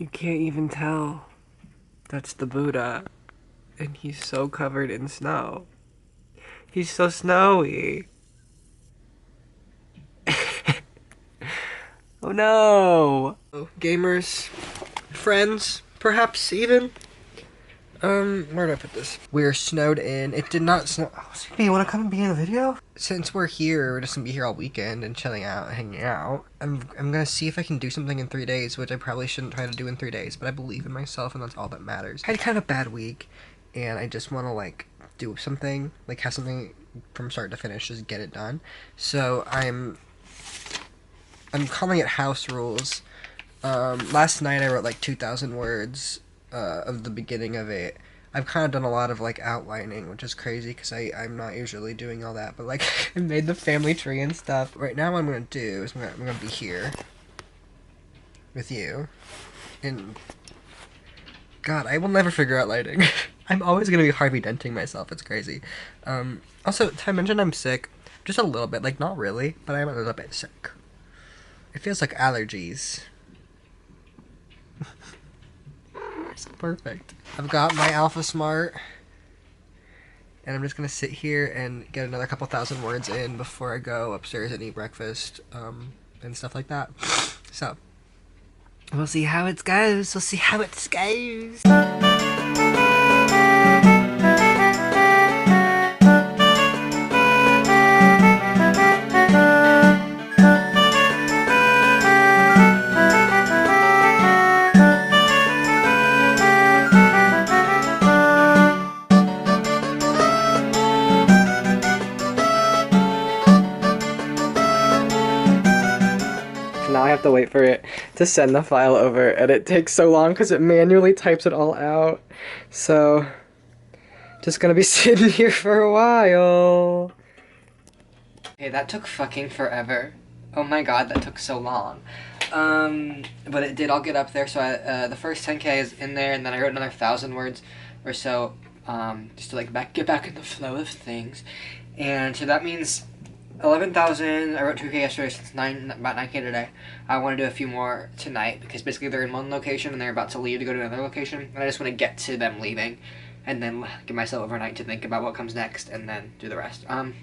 You can't even tell. That's the Buddha. And he's so covered in snow. He's so snowy. Oh no! Gamers, friends, perhaps even. Where do I put this? We're snowed in. It did not snow. Oh, Sophie, you wanna come and be in the video? Since we're here, we're just gonna be here all weekend and chilling out, hanging out. I'm gonna see if I can do something in 3 days, which I probably shouldn't try to do in 3 days, but I believe in myself and that's all that matters. I had kind of a bad week, and I just wanna, like, do something, like, have something from start to finish, just get it done. So I'm calling it house rules. Last night I wrote like 2,000 words of the beginning of it. I've kind of done a lot of like outlining, which is crazy because I'm not usually doing all that, but like I made the family tree and stuff. Right now what I'm going to do is I'm going to be here with you. And God, I will never figure out lighting. I'm always going to be Harvey Denting myself. It's crazy. Also, did I mention I'm sick? Just a little bit. Like, not really, but I'm a little bit sick. It feels like allergies. It's perfect. I've got my Alpha Smart, and I'm just gonna sit here and get another couple thousand words in before I go upstairs and eat breakfast, and stuff like that. So, we'll see how it goes. We'll see how it goes. Now I have to wait for it to send the file over, and it takes so long because it manually types it all out. So, just gonna be sitting here for a while. Okay, that took fucking forever. Oh my god, that took so long. But it did all get up there, so the first 10K is in there, and then I wrote another 1,000 words or so, just to like get back in the flow of things. And so that means 11,000. I wrote 2K yesterday, so it's about 9K today. I want to do a few more tonight because basically they're in one location and they're about to leave to go to another location, and I just want to get to them leaving, and then give myself overnight to think about what comes next, and then do the rest. Feeling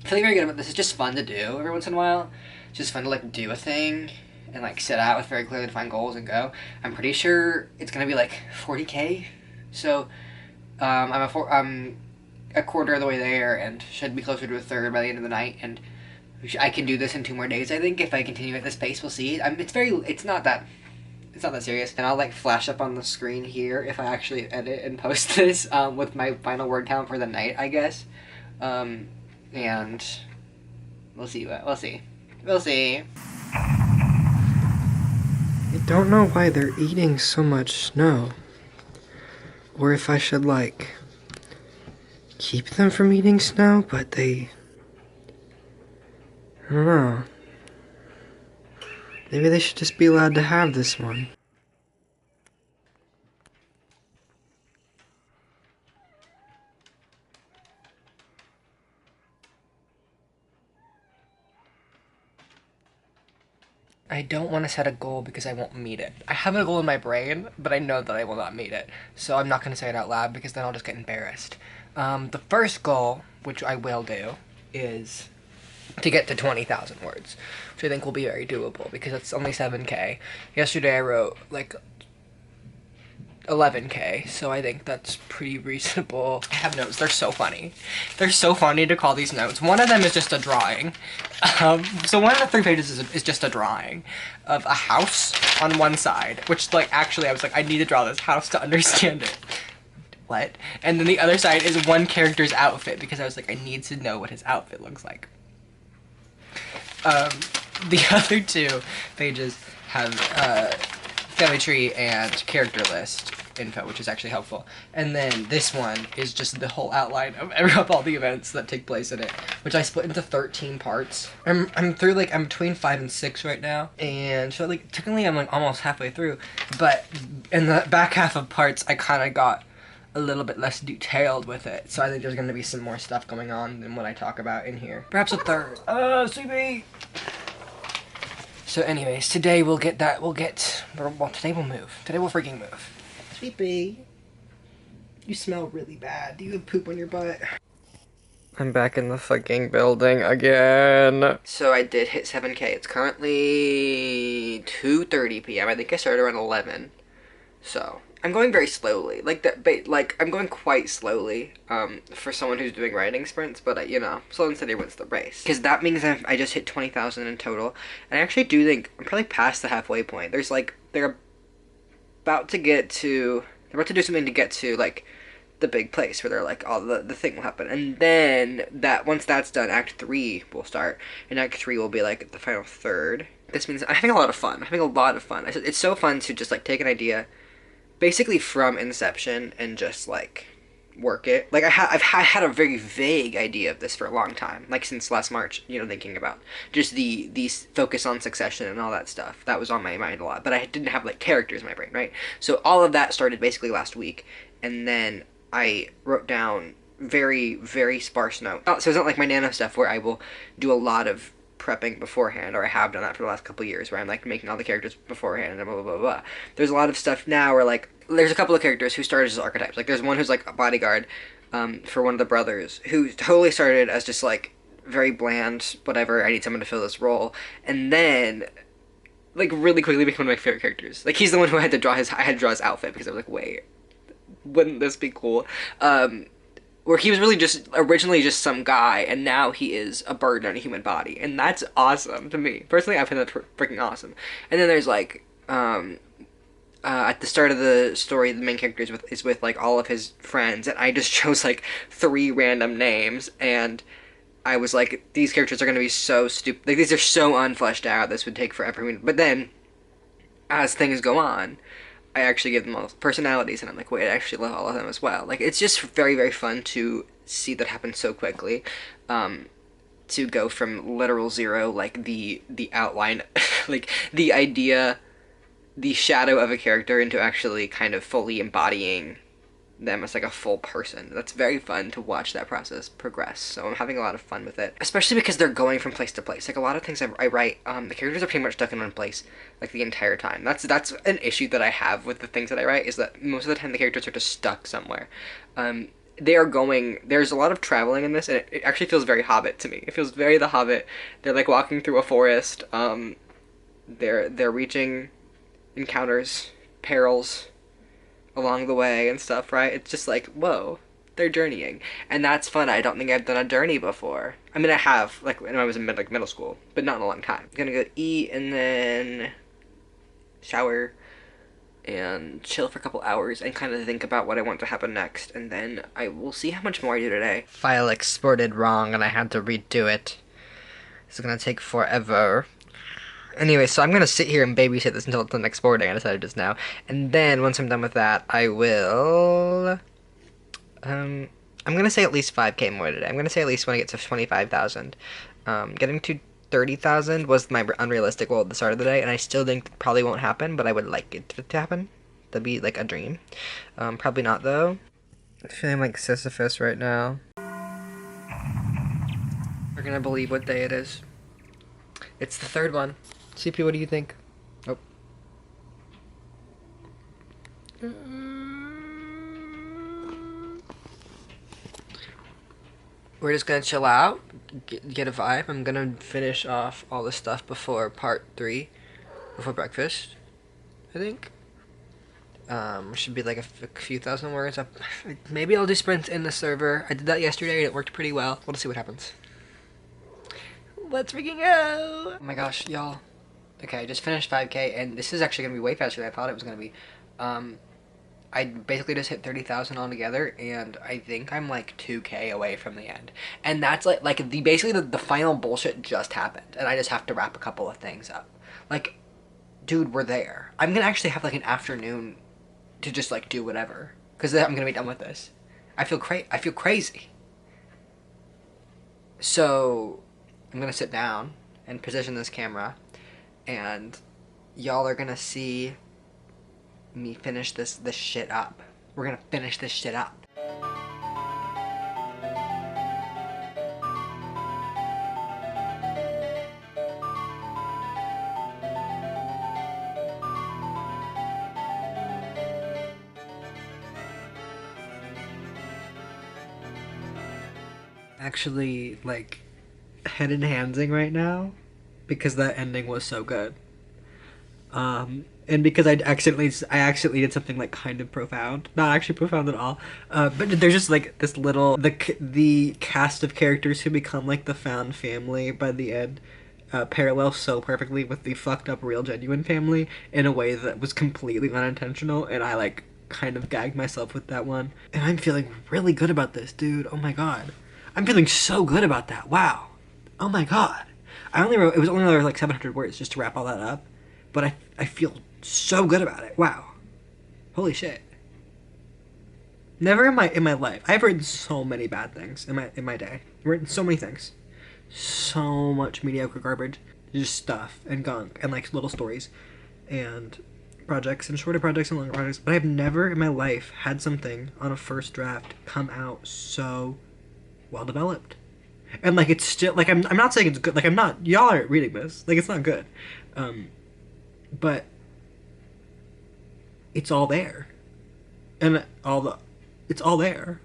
very good about this. It's just fun to do every once in a while. It's just fun to like do a thing and like set out with very clearly defined goals and go. I'm pretty sure it's gonna be like 40K. So I'm a quarter of the way there and should be closer to a third by the end of the night, and I can do this in 2 more days, I think, if I continue at this pace. We'll see. It's not that serious, and I'll like flash up on the screen here if I actually edit and post this with my final word count for the night, I guess. And we'll see. We'll see. I don't know why they're eating so much snow, or if I should like keep them from eating snow, but I don't know. Maybe they should just be allowed to have this one. I don't want to set a goal because I won't meet it. I have a goal in my brain, but I know that I will not meet it. So I'm not going to say it out loud because then I'll just get embarrassed. The first goal, which I will do, is to get to 20,000 words, which I think will be very doable because it's only 7K. Yesterday I wrote like 11K, so I think that's pretty reasonable. I have notes. They're so funny. They're so funny to call these notes. One of them is just a drawing. So one of the 3 pages is just a drawing of a house on one side, which like actually I was like, I need to draw this house to understand it. What? And then the other side is one character's outfit because I was like, I need to know what his outfit looks like. The other 2 pages have family tree and character list info, which is actually helpful. And then this one is just the whole outline of all the events that take place in it, which I split into 13 parts. I'm between 5 and 6 right now, and so like technically I'm like almost halfway through, but in the back half of parts I kind of got a little bit less detailed with it, so I think there's gonna be some more stuff going on than what I talk about in here. Perhaps a third. CB! So anyways, today we'll get that, well, today we'll move. Today we'll freaking move. Sweetie, you smell really bad. Do you have poop on your butt? I'm back in the fucking building again. So I did hit 7K. It's currently 2:30 p.m. I think I started around 11. So I'm going very slowly. I'm going quite slowly for someone who's doing writing sprints, but you know, slow and steady wins the race. Because that means I just hit 20,000 in total. And I actually do think I'm probably past the halfway point. They're about to do something to get to like the big place where they're like, oh, the thing will happen, and then once that's done, Act 3 will start, and Act 3 will be like the final third. This means I'm having a lot of fun. It's so fun to just like take an idea, basically from inception, and just like work it. Like I've had a very vague idea of this for a long time, like since last March. You know, thinking about just the focus on succession and all that stuff. That was on my mind a lot, but I didn't have like characters in my brain, right? So all of that started basically last week, and then I wrote down very, very sparse notes. So it's not like my nano stuff where I will do a lot of prepping beforehand, or I have done that for the last couple of years, where I'm like making all the characters beforehand and blah blah blah blah. There's a lot of stuff now where like there's a couple of characters who started as archetypes. Like there's one who's like a bodyguard for one of the brothers, who totally started as just like very bland, whatever, I need someone to fill this role, and then like really quickly became one of my favorite characters. Like he's the one who I had to draw his outfit, because I was like, wait, wouldn't this be cool? Where he was really just originally just some guy, and now he is a bird in a human body, and that's awesome to me personally. I find that freaking awesome. And then there's like at the start of the story, the main character is with like all of his friends, and I just chose like 3 random names, and I was like, these characters are gonna be so stupid. Like these are so unfleshed out. This would take forever. But then, as things go on, I actually give them all personalities, and I'm like, wait, I actually love all of them as well. Like, it's just very, very fun to see that happen so quickly. To go from literal zero, like the outline, like the idea, the shadow of a character, into actually kind of fully embodying them as like a full person. That's very fun to watch that process progress. So I'm having a lot of fun with it, especially because they're going from place to place. Like a lot of things I write, the characters are pretty much stuck in one place like the entire time. That's an issue that I have with the things that I write, is that most of the time the characters are just stuck somewhere. There's a lot of traveling in this, and it actually feels very Hobbit to me. It feels very The Hobbit. They're like walking through a forest. They're reaching encounters, perils along the way and stuff, right? It's just like, whoa, they're journeying, and that's fun. I don't think I've done a journey before. I mean, I have, like when I was in middle school, but not in a long time. I'm gonna go eat and then shower and chill for a couple hours and kind of think about what I want to happen next, and then I will see how much more I do today. File exported wrong, and I had to redo it. It's gonna take forever. Anyway, so I'm gonna sit here and babysit this until it's done exporting. I decided just now, and then once I'm done with that, I will. I'm gonna say at least 5K more today. I'm gonna say at least when I get to 25,000. Getting to 30,000 was my unrealistic goal at the start of the day, and I still think it probably won't happen, but I would like it to happen. That'd be like a dream. Probably not though. I'm feeling like Sisyphus right now. We're gonna believe what day it is. It's the 3rd one. CP, what do you think? Oh. We're just gonna chill out, get a vibe. I'm gonna finish off all the stuff before part 3, before breakfast, I think. Should be like a few thousand words up. Maybe I'll do sprints in the server. I did that yesterday and it worked pretty well. We'll see what happens. Let's freaking go! Oh my gosh, y'all. Okay, I just finished 5K, and this is actually gonna be way faster than I thought it was gonna be. I basically just hit 30,000 altogether, and I think I'm like 2K away from the end. And that's basically the final bullshit just happened, and I just have to wrap a couple of things up. Like, dude, we're there. I'm gonna actually have like an afternoon to just like do whatever, because then I'm gonna be done with this. I feel crazy. So I'm gonna sit down and position this camera, and y'all are gonna see me finish this shit up. We're gonna finish this shit up. actually like head in handsing right now because that ending was so good. And because I accidentally did something like kind of profound, not actually profound at all. But there's just like this little the cast of characters who become like the found family by the end. Parallels so perfectly with the fucked up real genuine family in a way that was completely unintentional, and I like kind of gagged myself with that one. And I'm feeling really good about this, dude. Oh my god, I'm feeling so good about that. Wow. Oh my god. I only wrote, it was only another like 700 words just to wrap all that up, but I feel so good about it. Wow. Holy shit. Never in my life. I've written so many bad things in my day. I've written so many things. So much mediocre garbage. Just stuff and gunk and like little stories and projects and shorter projects and longer projects. But I've never in my life had something on a first draft come out so well developed. And like it's still like I'm not saying it's good. Like I'm not, y'all aren't reading this. Like it's not good. But it's all there. And it's all there.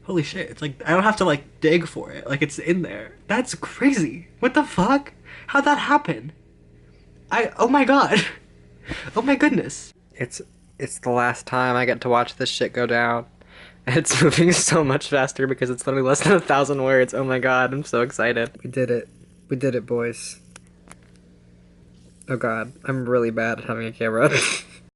Holy shit. It's like I don't have to like dig for it. Like it's in there. That's crazy. What the fuck? How'd that happen? Oh my god. Oh my goodness. It's the last time I get to watch this shit go down. And it's moving so much faster because it's literally less than 1,000 words. Oh my god, I'm so excited. We did it. We did it, boys. Oh god, I'm really bad at having a camera.